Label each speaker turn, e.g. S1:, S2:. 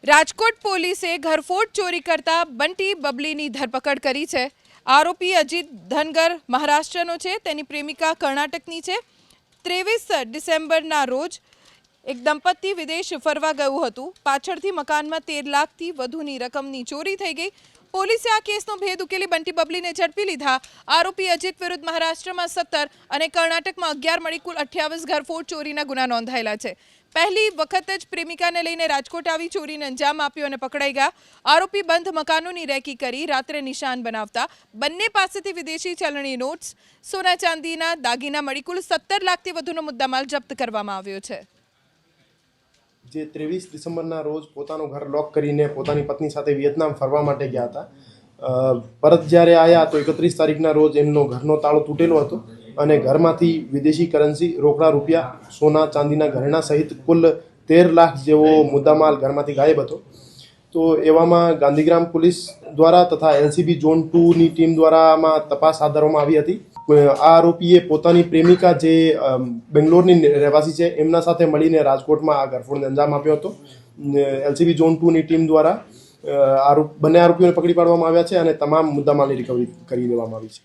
S1: રાજકોટ પોલીસે ઘરફોડ ચોરી કરતા બંટી બબલીની ધરપકડ કરી છે। આરોપી અજીત ધનગર મહારાષ્ટ્રનો છે, તેની પ્રેમિકા કર્ણાટકની છે। 23 ડિસેમ્બરના રોજ એક દંપતી વિદેશ ફરવા ગયું હતું। પાછળથી મકાનમાં 13 લાખથી વધુની રકમની ચોરી થઈ ગઈ। પોલીસે આ કેસનો ભેદ ઉકેલી બંટી બબલીને ઝડપી લીધા। આરોપી અજીત વિરુદ્ધ મહારાષ્ટ્રમાં 17 અને કર્ણાટકમાં 11 મળી કુલ 28 ઘરફોડ ચોરીના ગુના નોંધાયેલા છે। પહેલી વખત જ પ્રેમિકાને લઈને રાજકોટ આવી ચોરીને અંજામ આપ્યો અને પકડાઈ ગયા। આરોપી બંધ મકાનોની રેકી કરી રાત્રે નિશાન બનાવતા બંને પાસેથી વિદેશી ચલણી નોટ્સ, સોના ચાંદીના દાગીના મળી કુલ 17 લાખથી વધુનો મુદ્દામાલ જપ્ત કરવામાં આવ્યો છે।
S2: જે 23 ડિસેમ્બરના રોજ પોતાનું ઘર લોક કરીને પોતાની પત્ની સાથે વિયેતનામ ફરવા માટે ગયા હતા। પરત જ્યારે આવ્યા તો 31 તારીખના રોજ એમનો ઘરનો તાળો તૂટેલો હતો અને ઘરમાંથી વિદેશી કરન્સી, રોકડા રૂપિયા, સોના ચાંદીના ઘરેણા સહિત કુલ 13 લાખ જેવો મુદ્દામાલ ઘરમાંથી ગાયબ હતો। તો એવામાં ગાંધીગ્રામ પોલીસ દ્વારા તથા એલસીબી ઝોન 2ની ટીમ દ્વારા આમાં તપાસ હાથ ધરવામાં આવી હતી। આ આરોપીએ પોતાની પ્રેમિકા જે બેંગ્લોરની રહેવાસી છે એમના સાથે મળીને રાજકોટમાં આ ઘરફોડને અંજામ આપ્યો હતો। એલસીબી ઝોન 2ની ટીમ દ્વારા બંને આરોપીઓને પકડી પાડવામાં આવ્યા છે અને તમામ મુદ્દામાલની રિકવરી કરી દેવામાં આવી છે।